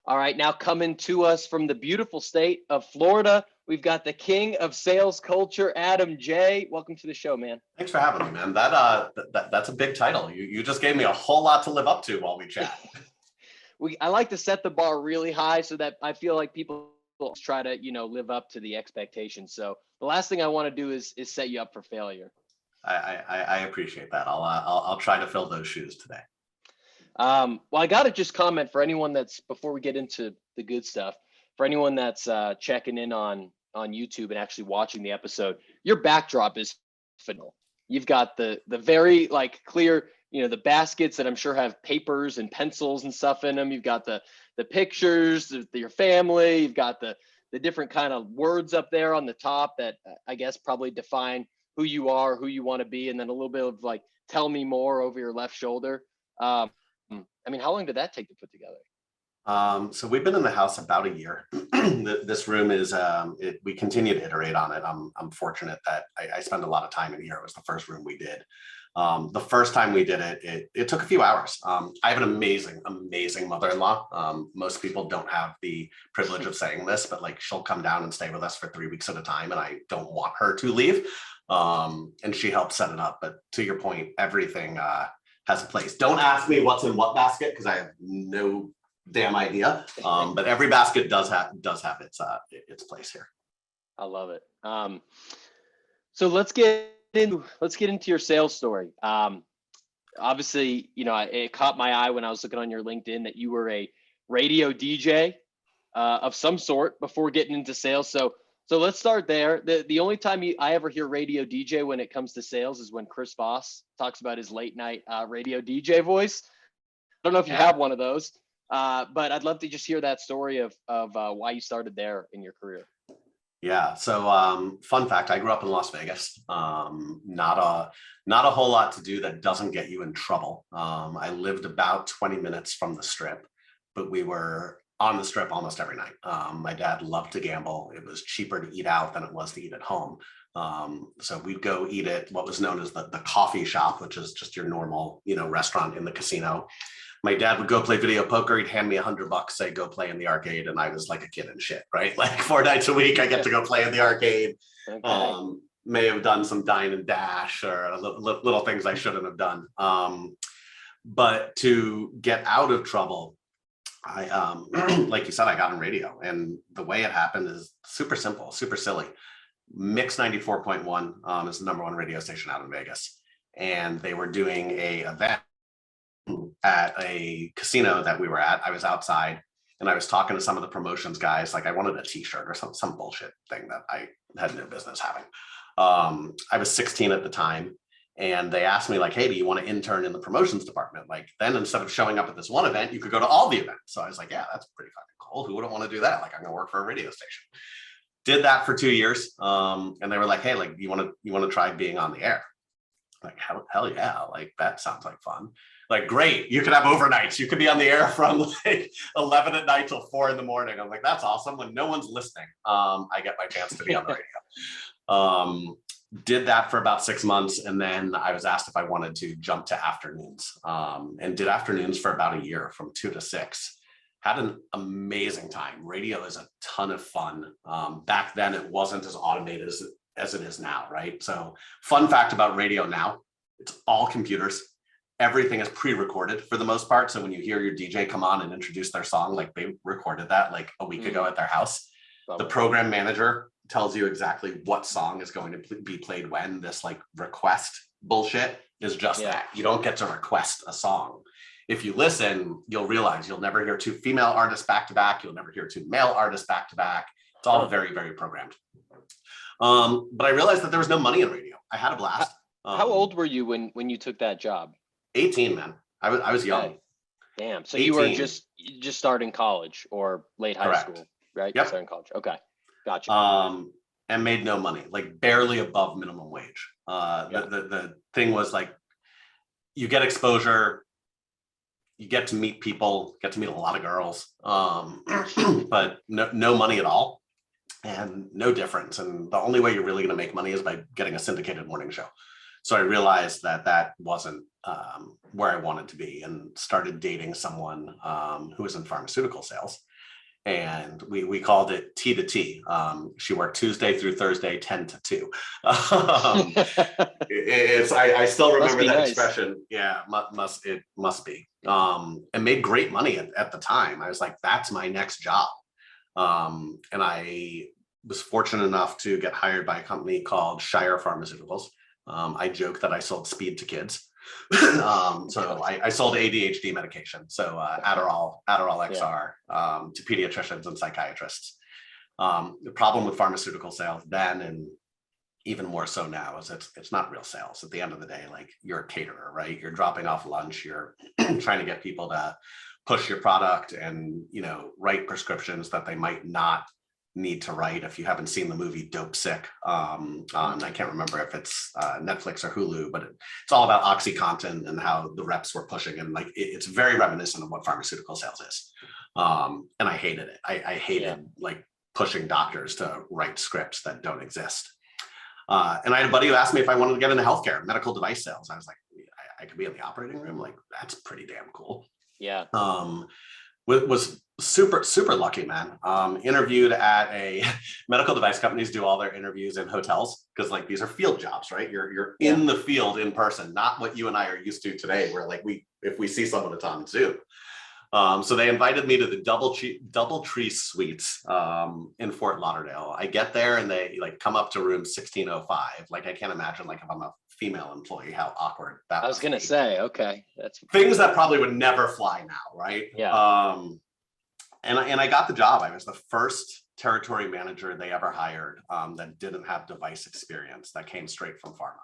All right, now coming to us from the beautiful state of Florida, we've got the king of sales culture, Adam J. Welcome to the show, man. Thanks for having me, man. That's a big title. You just gave me a whole lot to live up to while we chat. I like to set the bar really high so that I feel like people try to, live up to the expectations. So the last thing I want to do is set you up for failure. I appreciate that. I'll try to fill those shoes today. Well, I got to just comment for anyone that's, before we get into the good stuff, for anyone that's checking in on YouTube and actually watching the episode, your backdrop is phenomenal. You've got the very clear, the baskets that I'm sure have papers and pencils and stuff in them. You've got the pictures of your family. You've got the different kind of words up there on the top that I guess probably define who you are, who you want to be. And then a little bit of tell me more over your left shoulder. How long did that take to put together? So we've been in the house about a year. This room is, we continue to iterate on it. I'm fortunate that I spend a lot of time in here. It was the first room we did. The first time we did it took a few hours. I have an amazing mother-in-law. Most people don't have the privilege of saying this, but she'll come down and stay with us for 3 weeks at a time, and I don't want her to leave. And she helped set it up. But to your point, everything has a place. Don't ask me what's in what basket because I have no damn idea. But every basket does have its place here. I love it. So let's get into your sales story. Obviously, it caught my eye when I was looking on your LinkedIn that you were a radio DJ of some sort before getting into sales. So let's start there. The only time I ever hear radio DJ when it comes to sales is when Chris Voss talks about his late night radio DJ voice. I don't know if you have one of those, but I'd love to just hear that story of why you started there in your career. Yeah. So fun fact, I grew up in Las Vegas. Not a whole lot to do that doesn't get you in trouble. I lived about 20 minutes from the Strip, but we were on the Strip almost every night. My dad loved to gamble. It was cheaper to eat out than it was to eat at home. So we'd go eat at what was known as the coffee shop, which is just your normal, restaurant in the casino. My dad would go play video poker. He'd hand me $100, say, go play in the arcade. And I was like a kid and shit, right? 4 nights a week, I get to go play in the arcade. Okay. May have done some dine and dash or little things I shouldn't have done. But to get out of trouble, I, like you said, I got in radio, and the way it happened is super simple, super silly. Mix 94.1 is the #1 radio station out in Vegas. And they were doing a event at a casino that we were at. I was outside and I was talking to some of the promotions guys. I wanted a t-shirt or some bullshit thing that I had no business having. I was 16 at the time. And they asked me hey, do you want to intern in the promotions department? Then instead of showing up at this one event, you could go to all the events. So I was like, yeah, that's pretty fucking cool. Who wouldn't want to do that? I'm going to work for a radio station. Did that for 2 years. And they were like, hey, you want to try being on the air? Hell yeah. That sounds like fun. Great. You could have overnights. You could be on the air from 11 at night till 4 in the morning. I'm like, that's awesome. When no one's listening, I get my chance to be on the radio. Did that for about 6 months. And then I was asked if I wanted to jump to afternoons, and did afternoons for about a year from 2 to 6. Had an amazing time. Radio is a ton of fun. Back then it wasn't as automated as it is now, right? So fun fact about radio now, it's all computers. Everything is pre-recorded for the most part. So when you hear your DJ come on and introduce their song, they recorded that a week ago at their house. The program manager tells you exactly what song is going to be played when. This request bullshit is just that. You don't get to request a song. If you listen, you'll realize you'll never hear 2 female artists back to back. You'll never hear 2 male artists back to back. It's all very, very programmed. But I realized that there was no money in radio. I had a blast. How old were you when you took that job? 18, man. I was young. Damn. So 18. You were just starting college or late high school, right? Yep. Starting college. Okay. Gotcha. And made no money, barely above minimum wage. The thing was you get exposure, you get to meet people, get to meet a lot of girls, but no money at all and no difference. And the only way you're really going to make money is by getting a syndicated morning show. So I realized that wasn't where I wanted to be, and started dating someone who was in pharmaceutical sales. And we called it T to T. She worked Tuesday through Thursday, 10 to 2. I still remember that nice. expression. Yeah, it must be. And made great money at the time. I was like, that's my next job. And I was fortunate enough to get hired by a company called Shire Pharmaceuticals. I joke that I sold speed to kids. So I sold ADHD medication. So Adderall XR to pediatricians and psychiatrists. The problem with pharmaceutical sales then, and even more so now, is it's not real sales. At the end of the day, like, you're a caterer, right? You're dropping off lunch. You're trying to get people to push your product and, write prescriptions that they might not need to write. If you haven't seen the movie Dope Sick, I can't remember if it's Netflix or Hulu, but it's all about OxyContin and how the reps were pushing, and like it's very reminiscent of what pharmaceutical sales is. And I hated it. I hated like pushing doctors to write scripts that don't exist. And I had a buddy who asked me if I wanted to get into healthcare, medical device sales. I was like, I could be in the operating room. Like, that's pretty damn cool. Yeah. Was super lucky, man. Interviewed at a medical device. Companies do all their interviews in hotels because, like, these are field jobs, right? You're in the field in person, not what you and I are used to today, where like if we see someone, it's on Zoom. So they invited me to the DoubleTree Suites in Fort Lauderdale. I get there and they like come up to room 1605. Like, I can't imagine, like, if I'm a female employee, how awkward that. I was gonna say, okay, that's things that probably would never fly now, right? Yeah. And I got the job. I was the first territory manager they ever hired that didn't have device experience, that came straight from pharma.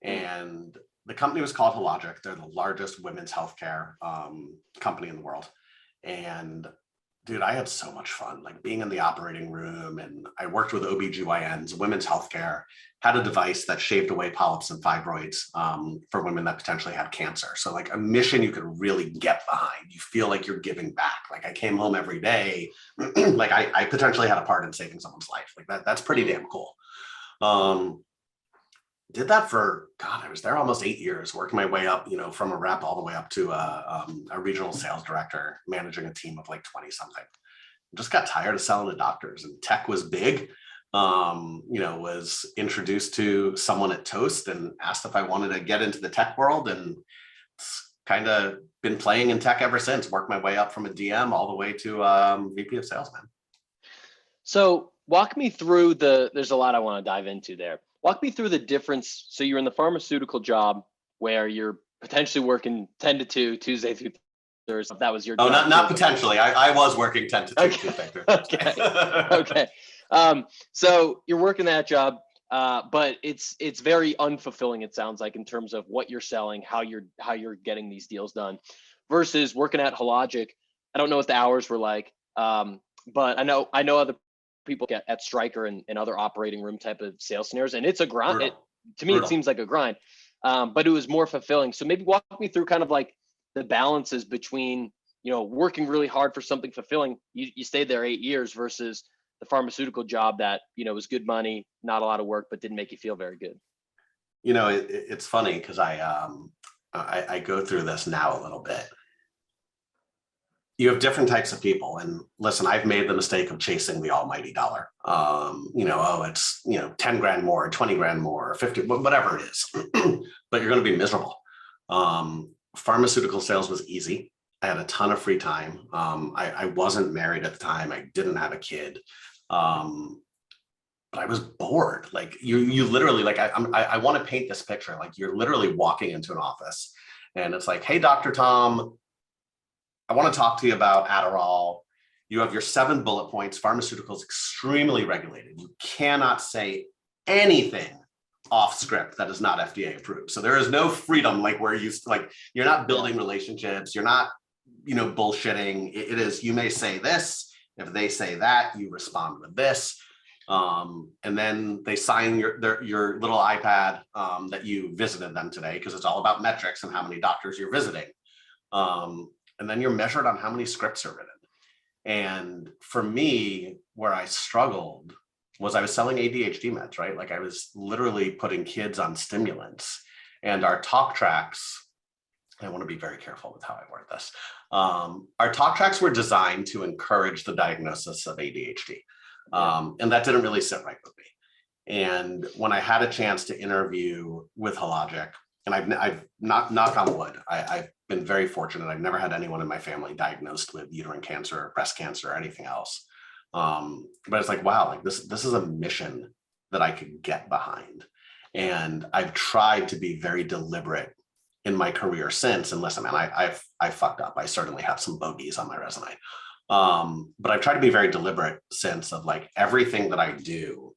And the company was called Hologic. They're the largest women's healthcare company in the world. And dude, I had so much fun, like being in the operating room, and I worked with OBGYNs, women's healthcare, had a device that shaved away polyps and fibroids for women that potentially had cancer. So like a mission you could really get behind. You feel like you're giving back. Like, I came home every day, like I potentially had a part in saving someone's life. Like that's pretty damn cool. Did that for, God, I was there almost 8 years, working my way up, from a rep all the way up to a regional sales director, managing a team of like 20 something. Just got tired of selling to doctors, and tech was big. Was introduced to someone at Toast and asked if I wanted to get into the tech world, and kind of been playing in tech ever since. Worked my way up from a DM all the way to VP of sales, man. So walk me through there's a lot I want to dive into there. Walk me through the difference. So you're in the pharmaceutical job where you're potentially working 10 to 2, Tuesday through Thursday. That was your job. Oh, not potentially. I was working 10 to 2 Okay. Tuesday through Thursday. Okay. So you're working that job, but it's very unfulfilling, it sounds like, in terms of what you're selling, how you're getting these deals done, versus working at Hologic. I don't know what the hours were like, but I know other people get at Stryker and other operating room type of sales scenarios, and it's a grind. To me, it seems like a grind, but it was more fulfilling. So maybe walk me through kind of like the balances between, working really hard for something fulfilling. You stayed there 8 years versus the pharmaceutical job that, was good money, not a lot of work, but didn't make you feel very good. It's funny because I go through this now a little bit. You have different types of people, and listen, I've made the mistake of chasing the almighty dollar. It's 10 grand more, 20 grand more, 50, whatever it is, but you're going to be miserable. Pharmaceutical sales was easy. I had a ton of free time. I wasn't married at the time. I didn't have a kid, but I was bored. Like you literally, like I want to paint this picture. Like, you're literally walking into an office, and it's like, hey, Dr. Tom, I want to talk to you about Adderall. You have your 7 bullet points. Pharmaceuticals extremely regulated. You cannot say anything off script that is not FDA approved. So there is no freedom, like where you're not building relationships. You're not, bullshitting. It is, you may say this. If they say that, you respond with this. And then they sign your little iPad that you visited them today, because it's all about metrics and how many doctors you're visiting. And then you're measured on how many scripts are written. And for me, where I struggled was I was selling ADHD meds, right? Like, I was literally putting kids on stimulants, and our talk tracks I want to be very careful with how I word this. Our talk tracks were designed to encourage the diagnosis of ADHD. And that didn't really sit right with me. And when I had a chance to interview with Hologic, and I've not, knock on wood, I've been very fortunate. I've never had anyone in my family diagnosed with uterine cancer, or breast cancer, or anything else. But it's like, wow, like this is a mission that I could get behind. And I've tried to be very deliberate in my career since. And listen, man, I fucked up. I certainly have some bogeys on my resume. But I've tried to be very deliberate since of like everything that I do,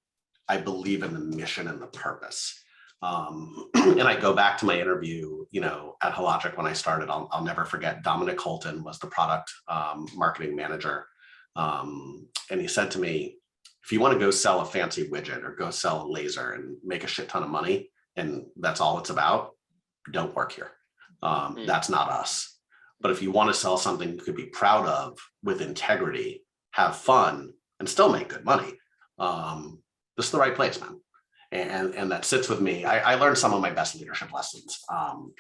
I believe in the mission and the purpose. And I go back to my interview, at Hologic when I started. I'll never forget. Dominic Holton was the product marketing manager, and he said to me, "If you want to go sell a fancy widget or go sell a laser and make a shit ton of money, and that's all it's about, don't work here. That's not us. But if you want to sell something you could be proud of with integrity, have fun, and still make good money, this is the right place, man." And that sits with me. I learned some of my best leadership lessons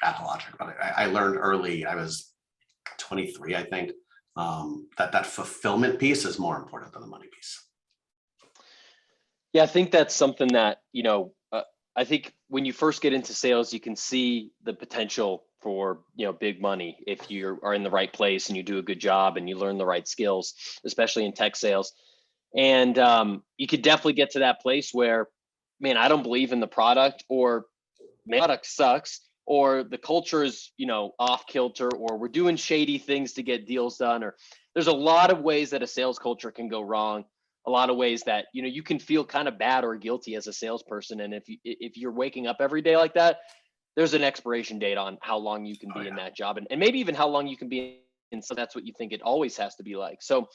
at Hologic, but I learned early. I was 23, I think, that fulfillment piece is more important than the money piece. Yeah, I think that's something that, I think when you first get into sales, you can see the potential for, big money if you are in the right place and you do a good job and you learn the right skills, especially in tech sales. And you could definitely get to that place where, man, I don't believe in the product, or man, the product sucks, or the culture is, off kilter, or we're doing shady things to get deals done, or there's a lot of ways that a sales culture can go wrong. A lot of ways that, you can feel kind of bad or guilty as a salesperson. And if you're waking up every day like that, there's an expiration date on how long you can be in that job, and maybe even how long you can be in. So that's what you think it always has to be like. So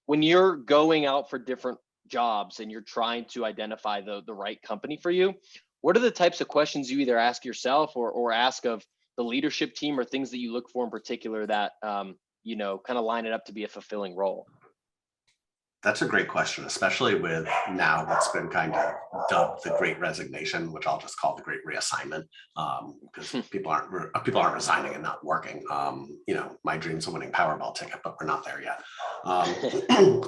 when you're going out for different jobs and you're trying to identify the right company for you, what are the types of questions you either ask yourself or ask of the leadership team, or things that you look for in particular that, kind of line it up to be a fulfilling role? That's a great question, especially with now what's been kind of dubbed the Great Resignation, which I'll just call the Great Reassignment, because people aren't resigning and not working. My dream's a winning Powerball ticket, but we're not there yet.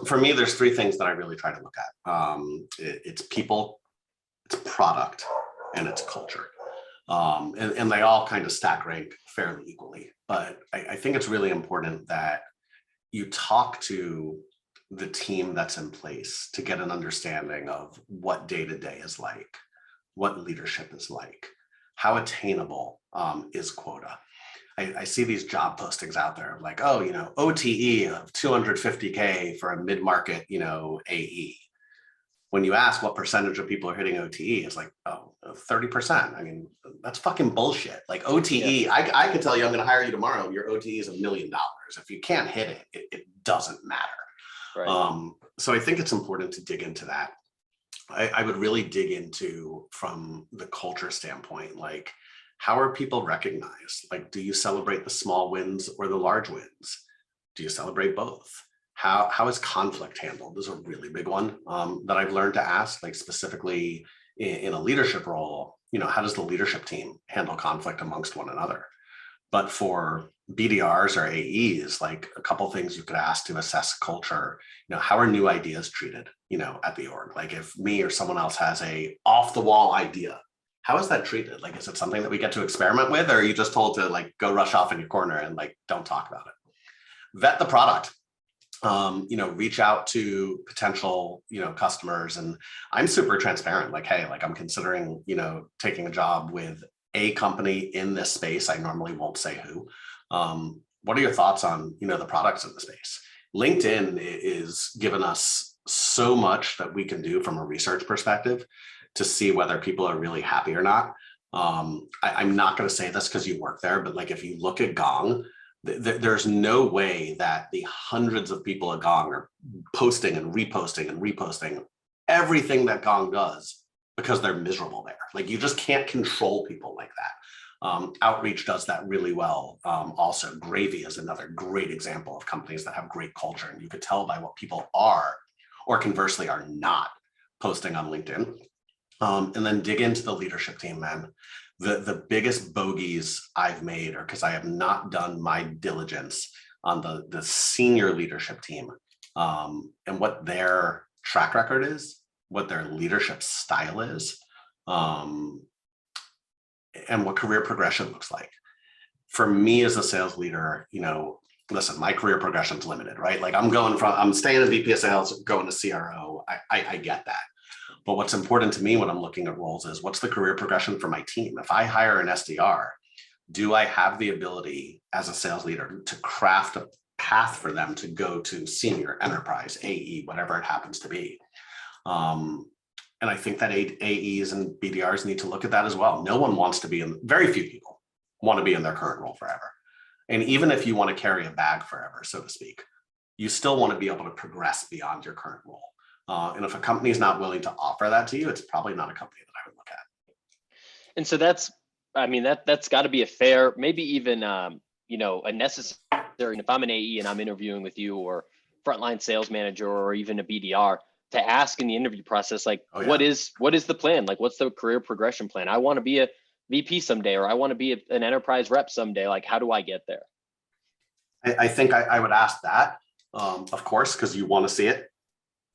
For me, there's three things that I really try to look at. It's people, it's product, and it's culture. And they all kind of stack rank fairly equally. But I think it's really important that you talk to the team that's in place to get an understanding of what day-to-day is like, what leadership is like, how attainable is quota. I see these job postings out there of like, OTE of 250K for a mid-market, AE. When you ask what percentage of people are hitting OTE, it's like, 30%. I mean, that's fucking bullshit. Like OTE, I could tell you I'm going to hire you tomorrow. Your OTE is $1 million. If you can't hit it, it doesn't matter. Right. So I think it's important to dig into that. I would really dig into, from the culture standpoint, like, how are people recognized? Like, do you celebrate the small wins or the large wins? Do you celebrate both? How is conflict handled? This is a really big one that I've learned to ask, like specifically in a leadership role. How does the leadership team handle conflict amongst one another? But for BDRs or AEs, like a couple things you could ask to assess culture. How are new ideas treated, at the org? Like if me or someone else has a off the wall idea, how is that treated? Like, is it something that we get to experiment with, or are you just told to like go rush off in your corner and like don't talk about it? Vet the product. Reach out to potential, customers. And I'm super transparent. Like, hey, like I'm considering, taking a job with a company in this space. I normally won't say who. What are your thoughts on, the products in the space? LinkedIn is giving us so much that we can do from a research perspective to see whether people are really happy or not. I'm not going to say this because you work there, but like if you look at Gong, there's no way that the hundreds of people at Gong are posting and reposting everything that Gong does because they're miserable there. Like you just can't control people like that. Outreach does that really well. Also, Gravy is another great example of companies that have great culture, and you could tell by what people are, or conversely are not, posting on LinkedIn. And then dig into the leadership team, man. The biggest bogeys I've made are because I have not done my diligence on the senior leadership team, and what their track record is, what their leadership style is, and what career progression looks like. For me as a sales leader, listen, my career progression is limited, right? Like I'm staying at VP of sales, going to CRO. I get that. But what's important to me when I'm looking at roles is what's the career progression for my team? If I hire an SDR, do I have the ability as a sales leader to craft a path for them to go to senior, enterprise, AE, whatever it happens to be? And I think that AEs and BDRs need to look at that as well. No one wants to be very few people want to be in their current role forever. And even if you want to carry a bag forever, so to speak, you still want to be able to progress beyond your current role. And if a company is not willing to offer that to you, it's probably not a company that I would look at. And so that's got to be a fair, maybe even, a necessary, if I'm an AE and I'm interviewing with you or frontline sales manager or even a BDR, to ask in the interview process, like, what is the plan? Like, what's the career progression plan? I want to be a VP someday, or I want to be an enterprise rep someday. Like, how do I get there? I think I would ask that, of course, because you want to see it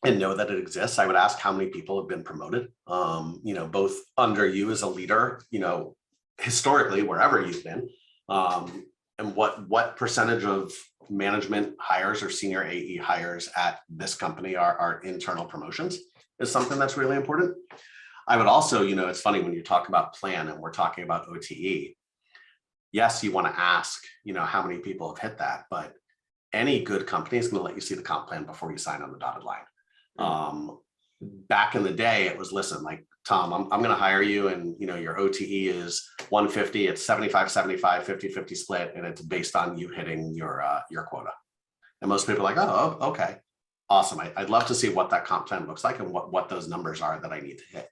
and know that it exists. I would ask how many people have been promoted, both under you as a leader, historically, wherever you've been, and what percentage of management hires or senior AE hires at this company are internal promotions is something that's really important. I would also, it's funny when you talk about plan and we're talking about OTE. Yes, you want to ask, how many people have hit that, but any good company is going to let you see the comp plan before you sign on the dotted line. Back in the day, it was, listen, like, Tom, I'm going to hire you, and your OTE is 150. It's 75-75, 50-50 split, and it's based on you hitting your quota. And most people are like, oh, okay, awesome. I'd love to see what that comp plan looks like and what those numbers are that I need to hit.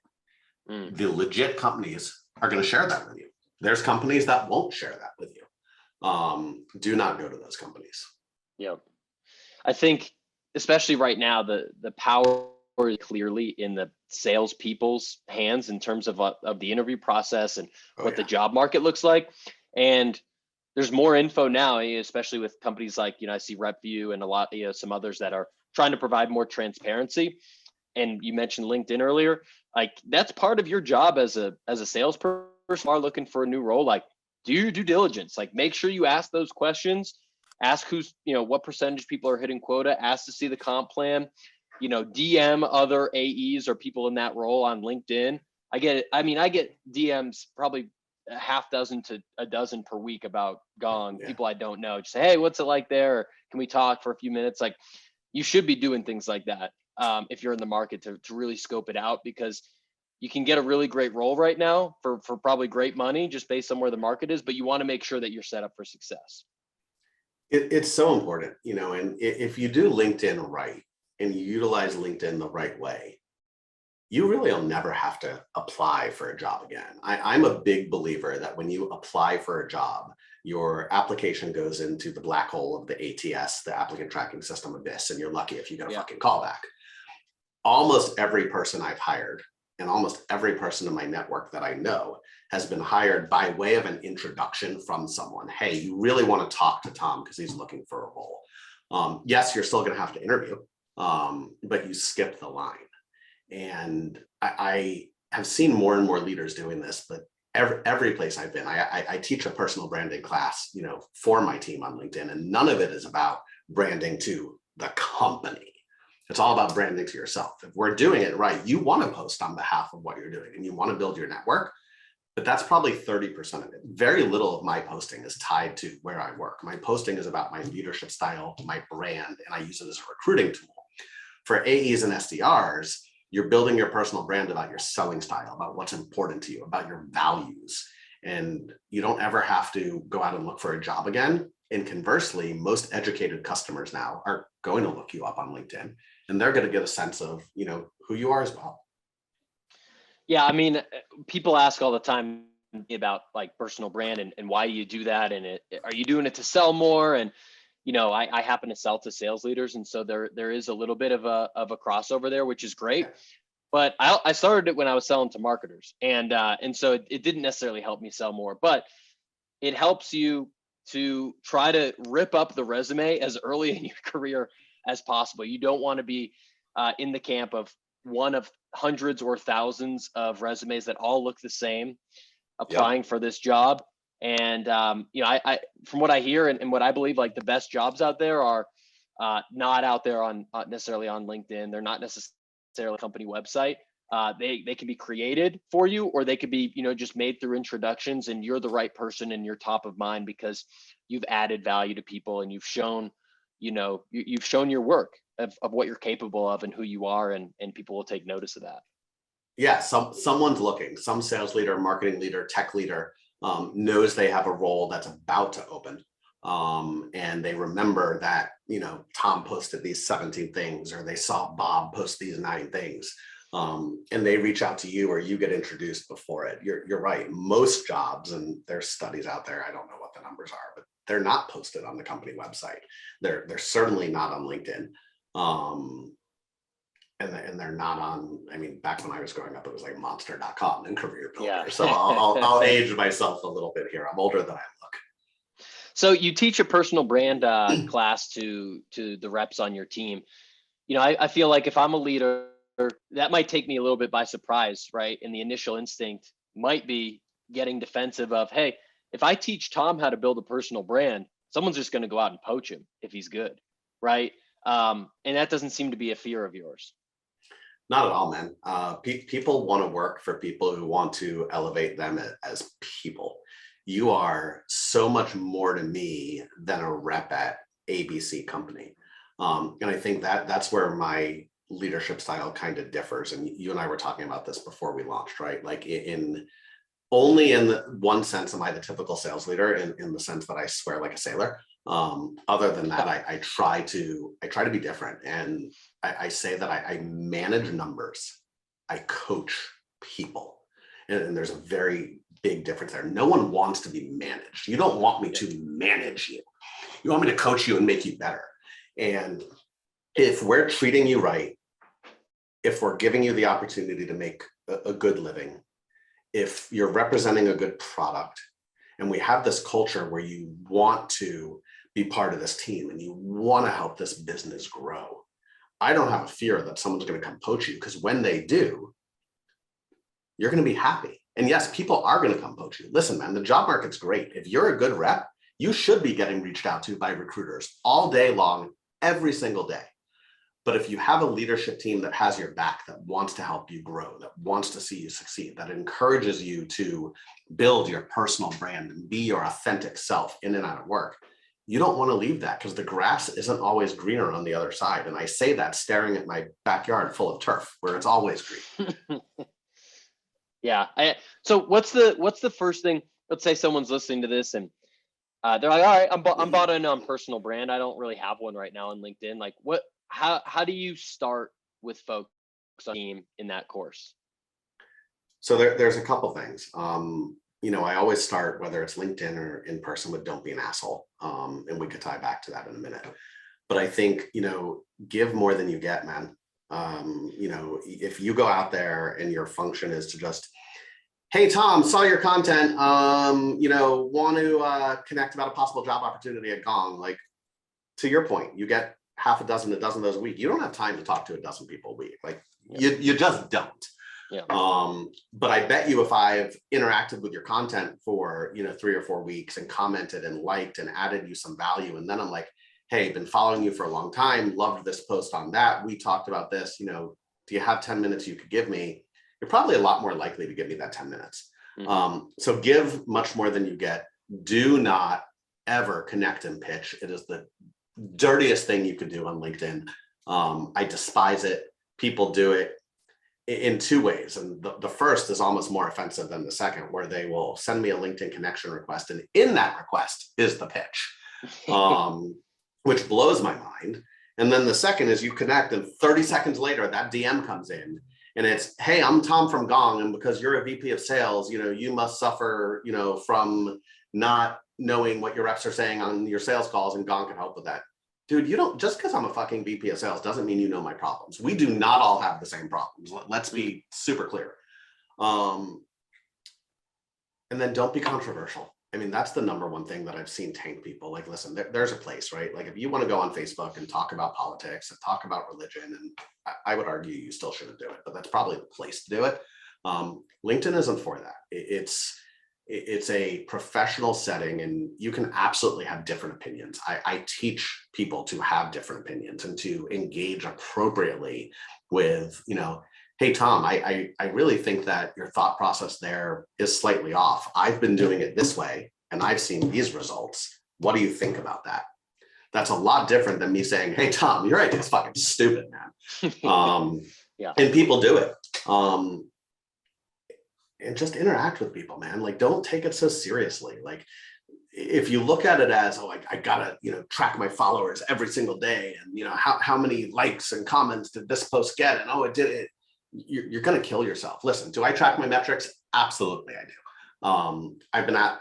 The legit companies are going to share that with you. There's companies that won't share that with you. Do not go to those companies. Yeah, I think especially right now, the power is clearly in the salespeople's hands in terms of the interview process and what the job market looks like. And there's more info now, especially with companies like, I see RepView and a lot, some others that are trying to provide more transparency. And you mentioned LinkedIn earlier. Like, that's part of your job as a salesperson are looking for a new role. Like, do your due diligence. Like, make sure you ask those questions. Ask who's, what percentage people are hitting quota. Ask to see the comp plan. DM other AEs or people in that role on LinkedIn. I get DMs probably a half dozen to a dozen per week about people I don't know. Just say, hey, what's it like there? Or, can we talk for a few minutes? Like, you should be doing things like that if you're in the market to really scope it out, because you can get a really great role right now for probably great money just based on where the market is, but you want to make sure that you're set up for success. It's so important, and if you do LinkedIn right and you utilize LinkedIn the right way, you really will never have to apply for a job again. I'm a big believer that when you apply for a job, your application goes into the black hole of the ATS, the applicant tracking system abyss, and you're lucky if you get a fucking callback. Almost every person I've hired and almost every person in my network that I know has been hired by way of an introduction from someone. Hey, you really want to talk to Tom because he's looking for a role. Yes, you're still going to have to interview, but you skip the line. And I have seen more and more leaders doing this, but every place I've been, I teach a personal branding class, for my team on LinkedIn, and none of it is about branding to the company. It's all about branding to yourself. If we're doing it right, you want to post on behalf of what you're doing and you want to build your network, but that's probably 30% of it. Very little of my posting is tied to where I work. My posting is about my leadership style, my brand, and I use it as a recruiting tool. For AEs and SDRs, you're building your personal brand about your selling style, about what's important to you, about your values. And you don't ever have to go out and look for a job again. And conversely, most educated customers now are going to look you up on LinkedIn, and they're going to get a sense of, who you are as well. Yeah, people ask all the time about like personal brand and why you do that, and are you doing it to sell more? And I happen to sell to sales leaders, and so there is a little bit of a crossover there, which is great. but I started it when I was selling to marketers, and so it didn't necessarily help me sell more, but it helps you to try to rip up the resume as early in your career as possible. You don't want to be in the camp of one of hundreds or thousands of resumes that all look the same applying for this job. And I from what I hear and what I believe, like the best jobs out there are not out there on necessarily on LinkedIn. They're not necessarily a company website. They can be created for you, or they could be, just made through introductions, and you're the right person and you're top of mind because you've added value to people and you've shown, you've shown your work of what you're capable of and who you are, and people will take notice of that. Yeah, someone's looking, some sales leader, marketing leader, tech leader knows they have a role that's about to open. And they remember that, Tom posted these 17 things, or they saw Bob post these 9 things. And they reach out to you, or you get introduced before it. You're right. Most jobs, and there's studies out there, I don't know what the numbers are, but they're not posted on the company website. They're certainly not on LinkedIn. And they're not on, back when I was growing up, it was like monster.com and Career Builder. Yeah. So I'll age myself a little bit here. I'm older than I look. So you teach a personal brand class to the reps on your team. I feel like if I'm a leader, that might take me a little bit by surprise, right? And the initial instinct might be getting defensive of, hey, if I teach Tom how to build a personal brand, someone's just going to go out and poach him if he's good, right? And that doesn't seem to be a fear of yours. Not at all, man. People want to work for people who want to elevate them as people. You are so much more to me than a rep at ABC company. And I think that's where my leadership style kind of differs. And you and I were talking about this before we launched, right? Like only in one sense am I the typical sales leader, in the sense that I swear like a sailor. Other than that, I try to be different. And I say that I manage numbers, I coach people. And there's a very big difference there. No one wants to be managed. You don't want me to manage you. You want me to coach you and make you better. And if we're treating you right, if we're giving you the opportunity to make a good living, if you're representing a good product, and we have this culture where you want to be part of this team and you want to help this business grow, I don't have a fear that someone's going to come poach you, because when they do, you're going to be happy. And yes, people are going to come poach you. Listen, man, the job market's great. If you're a good rep, you should be getting reached out to by recruiters all day long, every single day. But if you have a leadership team that has your back, that wants to help you grow, that wants to see you succeed, that encourages you to build your personal brand and be your authentic self in and out of work, you don't want to leave that, because the grass isn't always greener on the other side. And I say that staring at my backyard full of turf where it's always green. Yeah. So what's the first thing? Let's say someone's listening to this and they're like, all right, I'm bought in on personal brand. I don't really have one right now on LinkedIn. Like, how do you start with folks on team in that course? So there's a couple things. I always start, whether it's LinkedIn or in person, with don't be an asshole. And we could tie back to that in a minute. But I think, give more than you get, man. If you go out there and your function is to just, hey, Tom, saw your content, want to connect about a possible job opportunity at Gong. Like, to your point, you get half a dozen of those a week. You don't have time to talk to a dozen people a week. Like, you just don't. Yeah. But I bet you if I've interacted with your content for, 3 or 4 weeks and commented and liked and added you some value, and then I'm like, hey, been following you for a long time, loved this post on that, we talked about this, do you have 10 minutes you could give me? You're probably a lot more likely to give me that 10 minutes. Mm-hmm. So give much more than you get. Do not ever connect and pitch. It is the dirtiest thing you could do on LinkedIn. I despise it. People do it in 2 ways. And the first is almost more offensive than the second, where they will send me a LinkedIn connection request. And in that request is the pitch, which blows my mind. And then the second is you connect and 30 seconds later, that DM comes in and it's, hey, I'm Tom from Gong. And because you're a VP of sales, you must suffer, from not knowing what your reps are saying on your sales calls, and Gong can help with that. dude, you don't, just because I'm a fucking VP of sales doesn't mean you know my problems. We do not all have the same problems. Let's be super clear. And then don't be controversial. I mean, that's the number one thing that I've seen tank people. Like, listen, there's a place, right? Like, if you want to go on Facebook and talk about politics and talk about religion, and I would argue you still shouldn't do it, but that's probably the place to do it. LinkedIn isn't for that. It's a professional setting, and you can absolutely have different opinions. I teach people to have different opinions and to engage appropriately with, hey, Tom, I really think that your thought process there is slightly off. I've been doing it this way, and I've seen these results. What do you think about that? That's a lot different than me saying, hey, Tom, your idea is fucking stupid, man. Yeah. And people do it. And just interact with people, man. Like, don't take it so seriously. Like, if you look at it as, oh, I gotta, track my followers every single day, and how many likes and comments did this post get, and oh, it did it. You're gonna kill yourself. Listen, do I track my metrics? Absolutely, I do. I've been at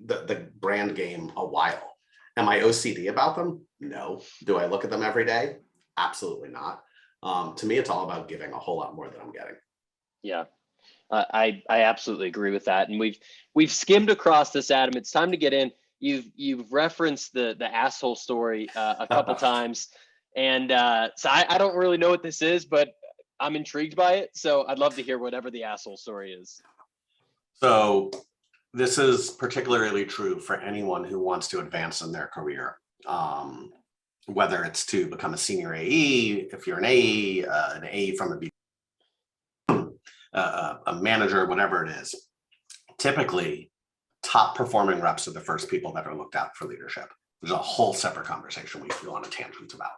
the brand game a while. Am I OCD about them? No. Do I look at them every day? Absolutely not. To me, it's all about giving a whole lot more than I'm getting. Yeah. I absolutely agree with that, and we've skimmed across this, Adam. It's time to get in. You've referenced the asshole story a couple times, and so I don't really know what this is, but I'm intrigued by it. So I'd love to hear whatever the asshole story is. So this is particularly true for anyone who wants to advance in their career, whether it's to become a senior AE, if you're an AE from a a manager, whatever it is. Typically, top performing reps are the first people that are looked at for leadership. There's a whole separate conversation we feel on a tangent about,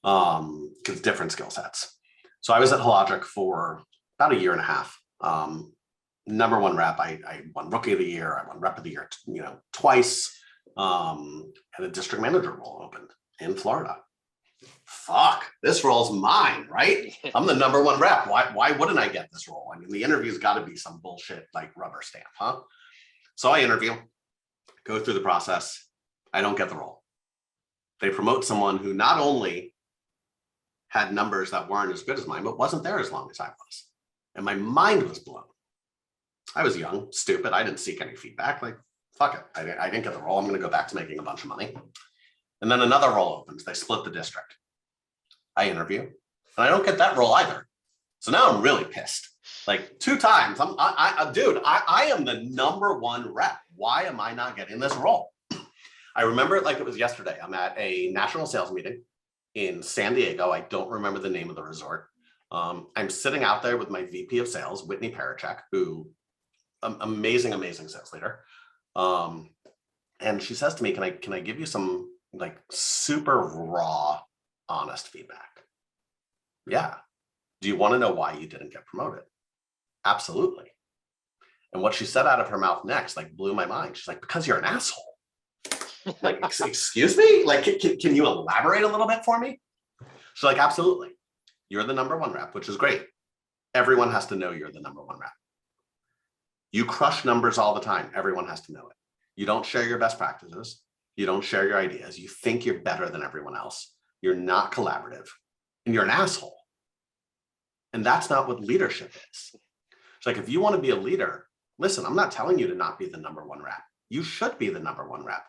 because different skill sets. So I was at Hologic for about a year and a half. Number one rep, I won Rookie of the Year, I won Rep of the Year, twice, and a district manager role opened in Florida. Fuck, this role's mine, right? I'm the number one rep. Why wouldn't I get this role? I mean, the interview's got to be some bullshit like rubber stamp, huh? So I interview, go through the process. I don't get the role. They promote someone who not only had numbers that weren't as good as mine, but wasn't there as long as I was. And my mind was blown. I was young, stupid. I didn't seek any feedback. Like, fuck it. I didn't get the role. I'm going to go back to making a bunch of money. And then another role opens. They split the district. I interview, and I don't get that role either. So now I'm really pissed. Like 2 times. Dude, I am the number one rep. Why am I not getting this role? I remember it like it was yesterday. I'm at a national sales meeting in San Diego. I don't remember the name of the resort. I'm sitting out there with my VP of sales, Whitney Parachek, who amazing sales leader. And she says to me, can I give you some like super raw, honest feedback? Yeah. Do you want to know why you didn't get promoted? Absolutely. And what she said out of her mouth next, like, blew my mind. She's like, because you're an asshole. Like, excuse me? Like, can you elaborate a little bit for me? She's like, absolutely. You're the number one rep, which is great. Everyone has to know you're the number one rep. You crush numbers all the time. Everyone has to know it. You don't share your best practices. You don't share your ideas. You think you're better than everyone else. You're not collaborative, and you're an asshole. And that's not what leadership is. It's like, if you want to be a leader, listen, I'm not telling you to not be the number one rep. You should be the number one rep.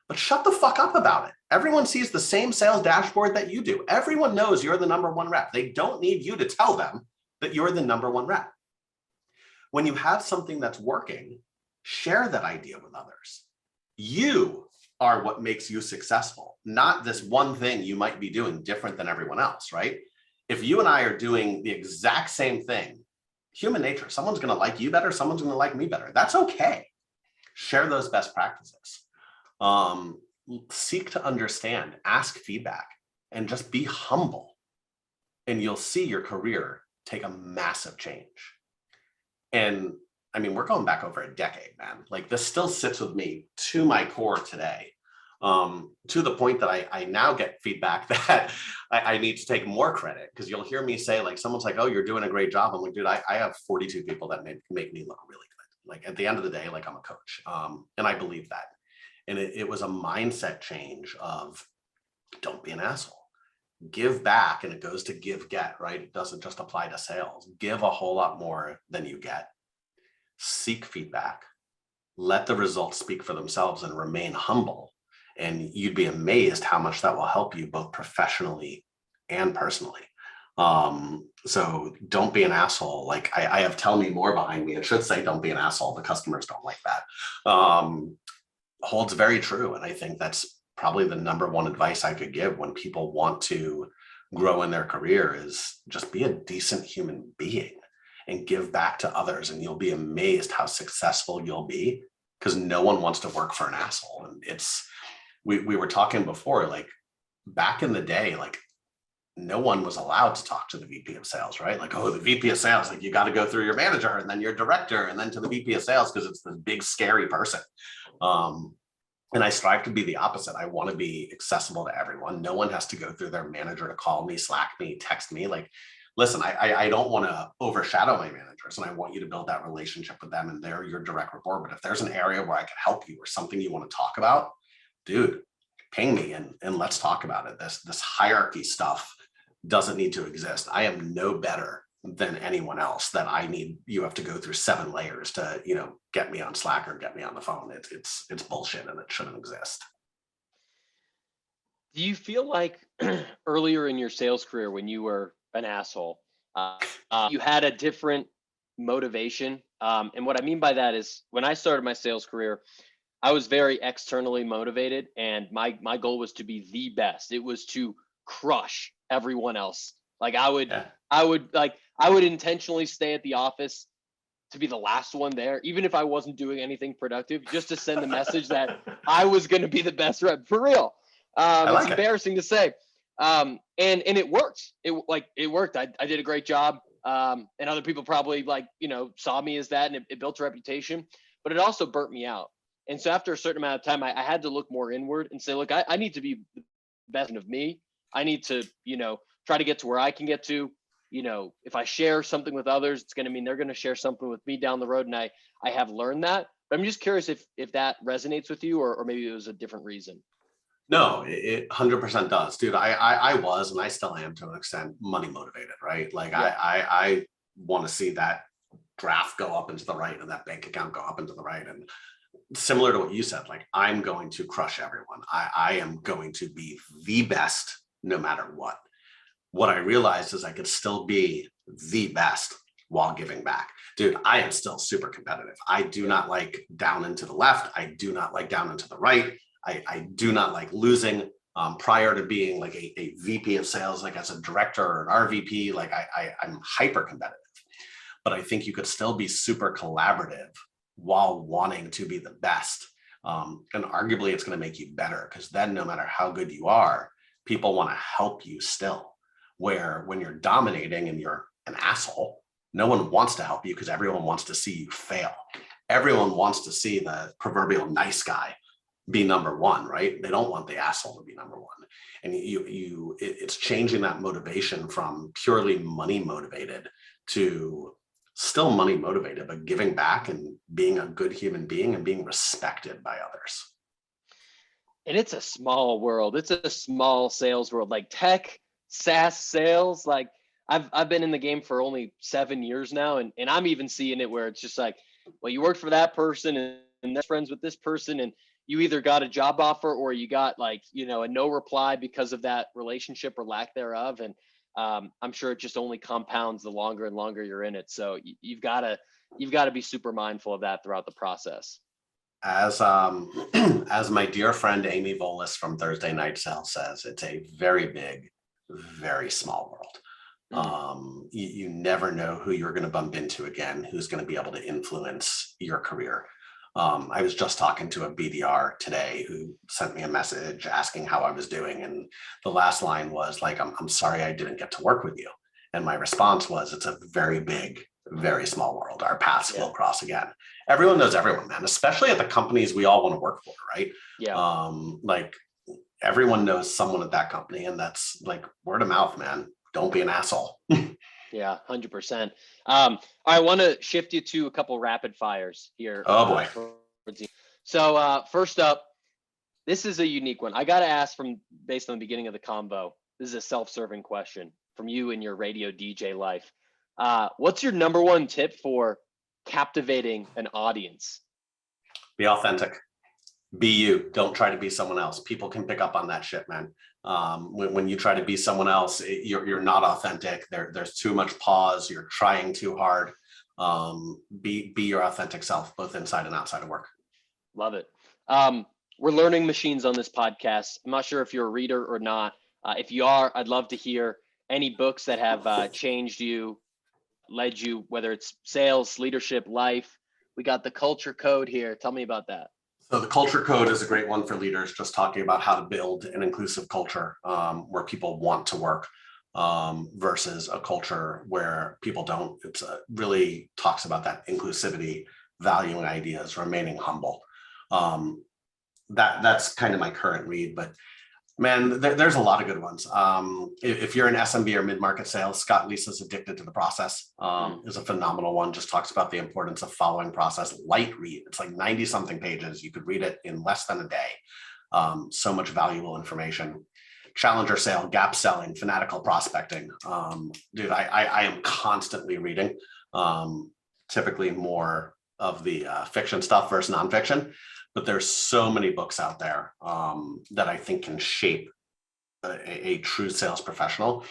But shut the fuck up about it. Everyone sees the same sales dashboard that you do. Everyone knows you're the number one rep. They don't need you to tell them that you're the number one rep. When you have something that's working, share that idea with others. You are what makes you successful, not this one thing you might be doing different than everyone else, right? If you and I are doing the exact same thing, human nature, someone's going to like you better, someone's going to like me better. That's okay. Share those best practices. Seek to understand, ask feedback, and just be humble. And you'll see your career take a massive change. And I mean, we're going back over a decade, man. Like, this still sits with me to my core today, to the point that I now get feedback that I need to take more credit, because you'll hear me say, like, someone's like, oh, you're doing a great job. I'm like, dude, I have 42 people that make me look really good. Like, at the end of the day, like, I'm a coach. And I believe that. And it was a mindset change of, Don't be an asshole. Give back, and it goes to give, get, right? It doesn't just apply to sales. Give a whole lot more than you get. Seek feedback. Let the results speak for themselves and remain humble. And you'd be amazed how much that will help you both professionally and personally. So don't be an asshole. Like I have tell me more behind me. It should say don't be an asshole. The customers don't like that. Holds very true. And I think that's probably the number one advice I could give when people want to grow in their career is just be a decent human being and give back to others. And you'll be amazed how successful you'll be, because no one wants to work for an asshole. And we were talking before, like back in the day, like no one was allowed to talk to the VP of sales, right? Like, oh, the VP of sales, like you got to go through your manager and then your director and then to the VP of sales because it's the big scary person. And I strive to be the opposite. I want to be accessible to everyone. No one has to go through their manager to call me, Slack me, text me. Like, listen, I don't want to overshadow my managers, and I want you to build that relationship with them, and they're your direct report. But if there's an area where I can help you or something you want to talk about, dude, ping me and let's talk about it. This hierarchy stuff doesn't need to exist. I am no better than anyone else that you have to go through 7 layers to, get me on Slack or get me on the phone. It's bullshit and it shouldn't exist. Do you feel like earlier in your sales career when you were an asshole, you had a different motivation? And what I mean by that is when I started my sales career, I was very externally motivated, and my goal was to be the best. It was to crush everyone else. Like I would intentionally stay at the office to be the last one there, even if I wasn't doing anything productive, just to send the message that I was going to be the best rep for real. It's embarrassing to say. And it worked. It worked. I did a great job. And other people probably saw me as that, and it built a reputation, but it also burnt me out. And so after a certain amount of time, I had to look more inward and say, look, I need to be the best of me. I need to, try to get to where I can get to. If I share something with others, it's going to mean they're going to share something with me down the road. And I have learned that. But I'm just curious if that resonates with you, or maybe it was a different reason. No, it 100% does, dude. I was, and I still am to an extent, money motivated, right? Like yeah. I want to see that graph go up into the right and that bank account go up into the right. And similar to what you said, like I'm going to crush everyone. I am going to be the best no matter what. What I realized is I could still be the best while giving back. Dude, I am still super competitive. I do not like down and to the left. I do not like down and to the right. I do not like losing. Prior to being like a VP of sales, like as a director or an RVP, like I'm hyper competitive. But I think you could still be super collaborative while wanting to be the best. And arguably it's going to make you better, because then no matter how good you are, people want to help you still. Where when you're dominating and you're an asshole, no one wants to help you because everyone wants to see you fail. Everyone wants to see the proverbial nice guy be number one, right? They don't want the asshole to be number one. And it's changing that motivation from purely money motivated to still money motivated, but giving back and being a good human being and being respected by others. And it's a small world. It's a small sales world, like tech, SaaS sales. Like I've been in the game for only 7 years now. And I'm even seeing it where it's just like, well, you worked for that person and they're friends with this person, and you either got a job offer or you got a no reply because of that relationship or lack thereof. And I'm sure it just only compounds the longer and longer you're in it. So you've got to be super mindful of that throughout the process. As my dear friend Amy Volas from Thursday Night Sales says, it's a very big, very small world. You never know who you're going to bump into again, who's going to be able to influence your career. I was just talking to a BDR today who sent me a message asking how I was doing. And the last line was like, I'm sorry I didn't get to work with you. And my response was, it's a very big, very small world. Our paths will cross again. Everyone knows everyone, man, especially at the companies we all want to work for, right? Yeah. Like everyone knows someone at that company, and that's like word of mouth, man. Don't be an asshole. Yeah, 100%. I want to shift you to a couple rapid fires here. Oh boy. So first up, This is a unique one. I got to ask based on the beginning of the combo. This is a self-serving question from you in your radio DJ life. What's your number one tip for captivating an audience? Be authentic. Be you. Don't try to be someone else. People can pick up on that shit, man. When you try to be someone else, you're not authentic. There's too much pause. You're trying too hard. Be your authentic self, both inside and outside of work. Love it. We're learning machines on this podcast. I'm not sure if you're a reader or not. If you are, I'd love to hear any books that have changed you, led you, whether it's sales, leadership, life. We got the Culture Code here. Tell me about that. So the Culture Code is a great one for leaders, just talking about how to build an inclusive culture where people want to work versus a culture where people don't. It's really talks about that inclusivity, valuing ideas, remaining humble. That's kind of my current read, but man, there's a lot of good ones. If you're in SMB or mid-market sales, Scott Lisa's Addicted to the Process is a phenomenal one. Just talks about the importance of following process. Light read. It's like 90 something pages. You could read it in less than a day. So much valuable information. Challenger sale, gap selling, fanatical prospecting. Dude, I am constantly reading, typically more of the fiction stuff versus nonfiction. But there's so many books out there that I think can shape a true sales professional.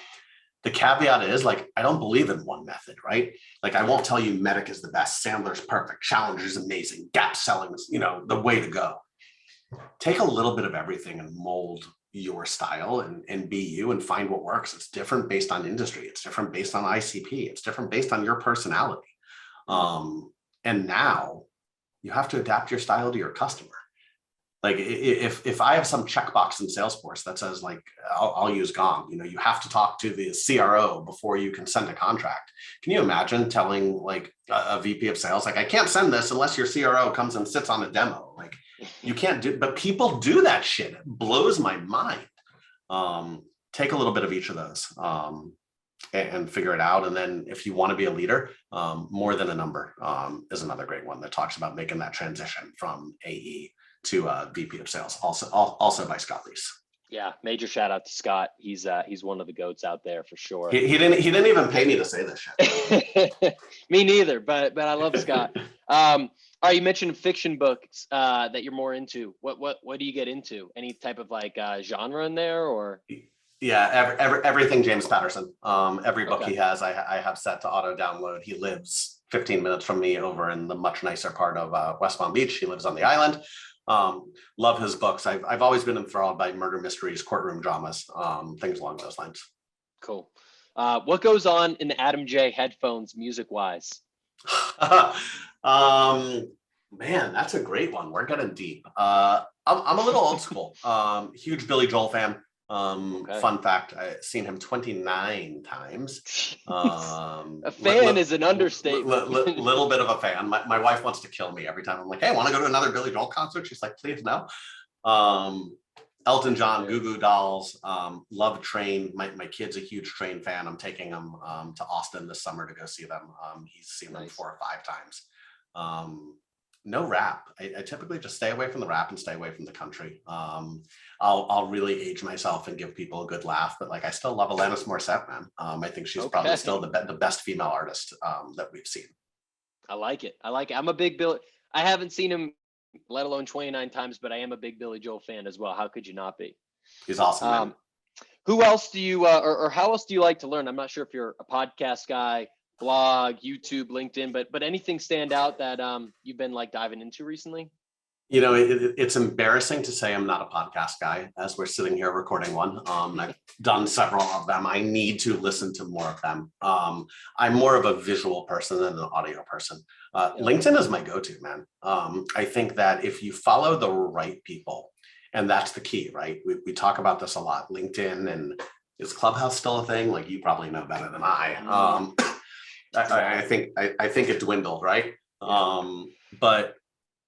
The caveat is, like, I don't believe in one method, right? Like, I won't tell you Medic is the best, Sandler's perfect, Challenger's amazing, gap selling is, the way to go. Take a little bit of everything and mold your style and be you and find what works. It's different based on industry. It's different based on ICP. It's different based on your personality. And now you have to adapt your style to your customer. Like if I have some checkbox in Salesforce that says, like, I'll use Gong, you have to talk to the CRO before you can send a contract. Can you imagine telling like a VP of sales, like, I can't send this unless your CRO comes and sits on a demo? Like, you can't do, but people do that shit. It blows my mind. Take a little bit of each of those and figure it out. And then if you want to be a leader, More Than a Number is another great one that talks about making that transition from AE to VP of sales, also by Scott Leese. Yeah, major shout out to Scott. He's one of the goats out there for sure. He didn't even pay me to say this shit. Me neither, but I love Scott. All right, you mentioned fiction books that you're more into. What do you get into? Any type of like genre in there, or? Yeah, everything James Patterson. Every book he has, I have set to auto download. He lives 15 minutes from me over in the much nicer part of West Palm Beach. He lives on the island. Love his books. I've always been enthralled by murder mysteries, courtroom dramas, things along those lines. Cool. What goes on in the Adam J headphones music wise? Man, that's a great one. We're getting deep. I'm a little old school. Huge Billy Joel fan. Fun fact, I've seen him 29 times. A fan is an understatement. Little bit of a fan. My wife wants to kill me every time I'm like, hey, want to go to another Billy Joel concert? She's like, please no. Elton John, Goo Goo Dolls, love Train. My kid's a huge Train fan. I'm taking him to Austin this summer to go see them. He's seen them 4 or 5 times. No rap. I typically just stay away from the rap and stay away from the country. I'll really age myself and give people a good laugh, but like, I still love Alanis Morissette, man. I think she's probably still the best female artist that we've seen. I like it. I'm a big Billy. I haven't seen him, let alone 29 times, but I am a big Billy Joel fan as well. How could you not be? He's awesome, man. Who else do you, or how else do you like to learn? I'm not sure if you're a podcast guy, blog, YouTube, LinkedIn, but anything stand out that you've been like diving into recently? It's embarrassing to say I'm not a podcast guy as we're sitting here recording one. I've done several of them. I need to listen to more of them. I'm more of a visual person than an audio person. LinkedIn is my go-to, man. I think that if you follow the right people, and that's the key, right? We talk about this a lot. LinkedIn, and is Clubhouse still a thing? Like, you probably know better than I. I think it dwindled, right? But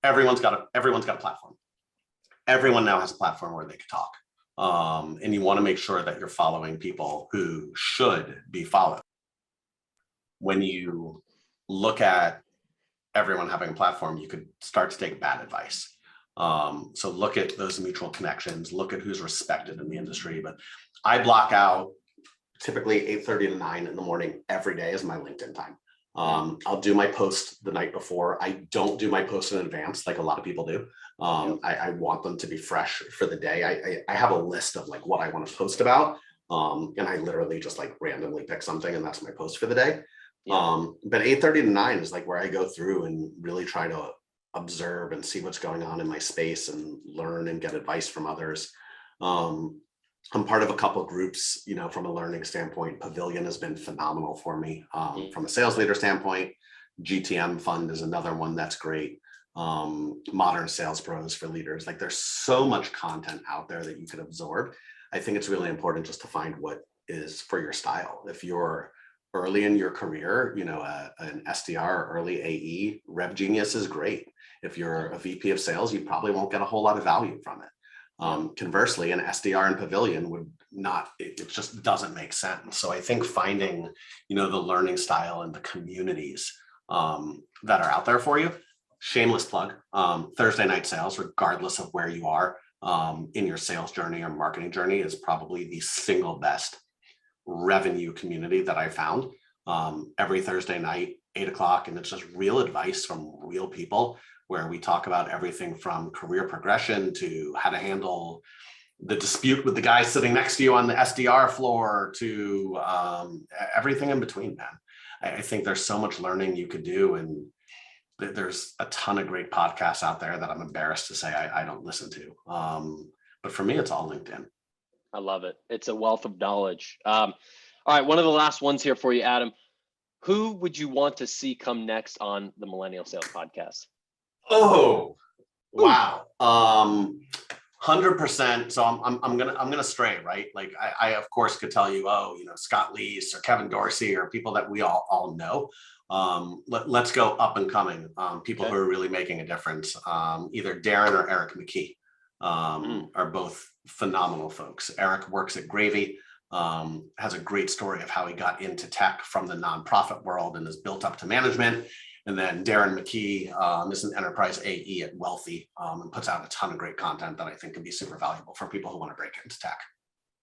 everyone's got a platform. Everyone now has a platform where they can talk. And you want to make sure that you're following people who should be followed. When you look at everyone having a platform, you could start to take bad advice. So look at those mutual connections, look at who's respected in the industry. But I block out typically 8:30 to 9 in the morning every day is my LinkedIn time. I'll do my post the night before. I don't do my post in advance like a lot of people do. I want them to be fresh for the day. I have a list of like what I want to post about. And I literally just like randomly pick something and that's my post for the day. But 8:30 to 9 is like where I go through and really try to observe and see what's going on in my space and learn and get advice from others. I'm part of a couple of groups, you know, from a learning standpoint. Pavilion has been phenomenal for me. From a sales leader standpoint, GTM Fund is another one that's great. Modern Sales Pros for leaders. Like there's so much content out there that you could absorb. I think it's really important just to find what is for your style. If you're early in your career, you know, an SDR or early AE, Rev Genius is great. If you're a VP of sales, you probably won't get a whole lot of value from it. Conversely, an SDR and Pavilion would not, it just doesn't make sense. So I think finding, you know, the learning style and the communities that are out there for you, shameless plug, Thursday Night Sales, regardless of where you are in your sales journey or marketing journey, is probably the single best revenue community that I found. Every Thursday night, 8 o'clock, and it's just real advice from real people, where we talk about everything from career progression to how to handle the dispute with the guy sitting next to you on the SDR floor to everything in between, man. I think there's so much learning you could do, and there's a ton of great podcasts out there that I'm embarrassed to say I don't listen to. But for me, it's all LinkedIn. I love it. It's a wealth of knowledge. All right, one of the last ones here for you, Adam. Who would you want to see come next on the Millennial Sales Podcast? Oh, wow. 100%. So I'm gonna stray, right? Like I of course could tell you, oh, you know, Scott Leese or Kevin Dorsey or people that we all know. Let's go up and coming, people who are really making a difference. Either Darren or Eric McKee are both phenomenal folks. Eric works at Gravy, has a great story of how he got into tech from the nonprofit world and has built up to management. And then Darren McKee is an enterprise AE at Wealthy and puts out a ton of great content that I think can be super valuable for people who want to break into tech.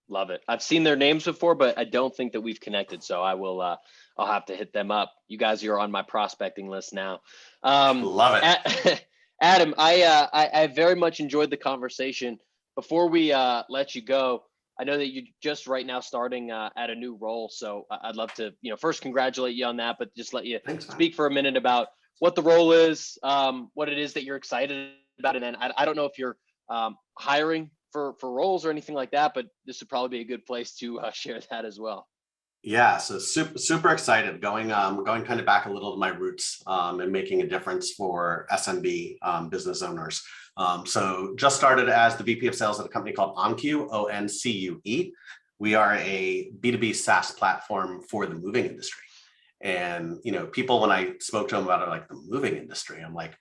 Love it. I've seen their names before, but I don't think that we've connected. So I will, I'll have to hit them up. You guys are on my prospecting list now. Love it. Adam, I very much enjoyed the conversation. Before we let you go, I know that you're just right now starting at a new role. So I'd love to, you know, first congratulate you on that, but just let you speak for a minute about what the role is, what it is that you're excited about. And then I don't know if you're hiring for roles or anything like that, but this would probably be a good place to share that as well. Yeah, so super excited, going kind of back a little to my roots and making a difference for SMB business owners. So just started as the VP of sales at a company called OnCue, ONCUE. We are a B2B SaaS platform for the moving industry. And, you know, people, when I spoke to them about it, like the moving industry, I'm like,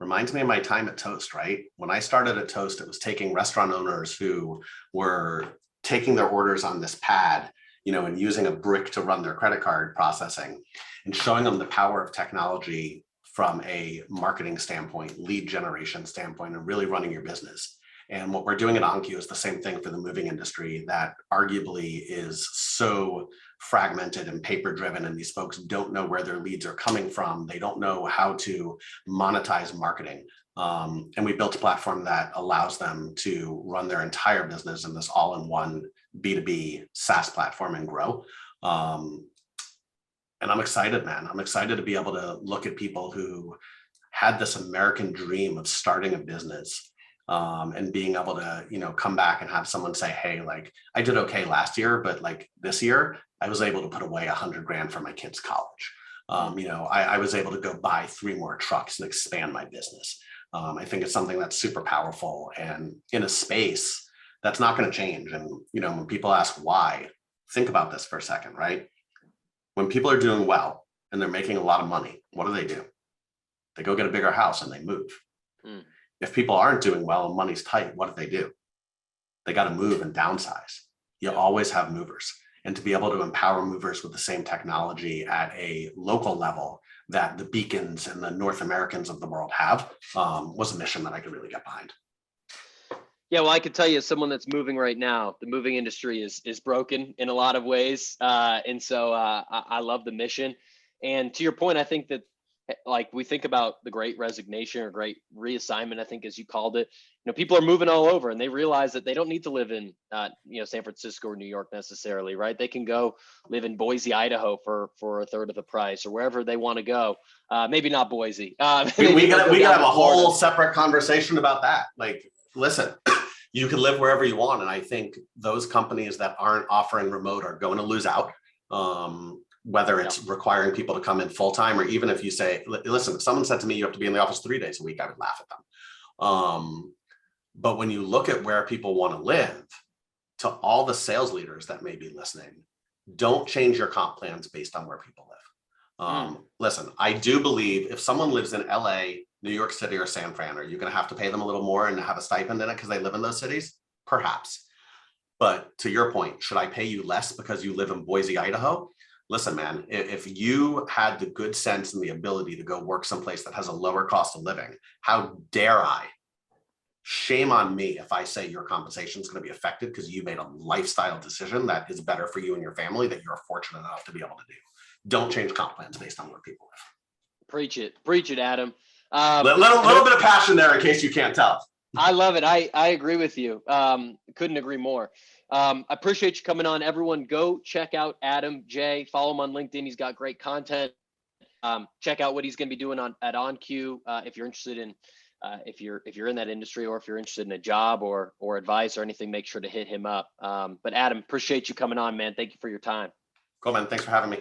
reminds me of my time at Toast, right? When I started at Toast, it was taking restaurant owners who were taking their orders on this pad, you know, and using a brick to run their credit card processing, and showing them the power of technology from a marketing standpoint, lead generation standpoint, and really running your business. And what we're doing at OnCue is the same thing for the moving industry that arguably is so fragmented and paper driven, and these folks don't know where their leads are coming from. They don't know how to monetize marketing. And we built a platform that allows them to run their entire business in this all-in-one B2B SaaS platform and grow. And I'm excited, man. I'm excited to be able to look at people who had this American dream of starting a business and being able to, you know, come back and have someone say, hey, like, I did okay last year, but like this year, I was able to put away $100,000 for my kids' college. You know, I was able to go buy 3 more trucks and expand my business. I think it's something that's super powerful and in a space that's not going to change. And, you know, when people ask why, think about this for a second, right? When people are doing well and they're making a lot of money, what do? They go get a bigger house and they move. If people aren't doing well and money's tight, what do? They got to move and downsize. You always have movers. And to be able to empower movers with the same technology at a local level that the Beacons and the North Americans of the world have, was a mission that I could really get behind. Yeah, well, I can tell you, as someone that's moving right now, the moving industry is broken in a lot of ways, and so I love the mission. And to your point, I think that like we think about the Great Resignation or Great Reassignment, I think as you called it. People are moving all over, and they realize that they don't need to live in San Francisco or New York necessarily, right? They can go live in Boise, Idaho for a third of the price, or wherever they want to go. Maybe not Boise. We got to have a whole separate conversation about that. Like, listen, you can live wherever you want. And I think those companies that aren't offering remote are going to lose out, whether it's requiring people to come in full time, or even if you say, listen, if someone said to me, you have to be in the office 3 days a week, I would laugh at them. But when you look at where people want to live, to all the sales leaders that may be listening, don't change your comp plans based on where people live. Listen, I do believe if someone lives in LA, New York City, or San Fran, are you going to have to pay them a little more and have a stipend in it because they live in those cities? Perhaps. But to your point, should I pay you less because you live in Boise, Idaho? Listen, man, if you had the good sense and the ability to go work someplace that has a lower cost of living, how dare I? Shame on me if I say your compensation is going to be affected because you made a lifestyle decision that is better for you and your family that you're fortunate enough to be able to do. Don't change comp plans based on where people live. Preach it, Adam. Little bit of passion there in case you can't tell. I love it. I agree with you. Couldn't agree more. I appreciate you coming on. Everyone, go check out Adam J. Follow him on LinkedIn. He's got great content. Check out what he's going to be doing at OnQ if you're interested in. If you're in that industry, or if you're interested in a job or advice or anything, make sure to hit him up. But Adam, appreciate you coming on, man. Thank you for your time. Cool, man. Thanks for having me.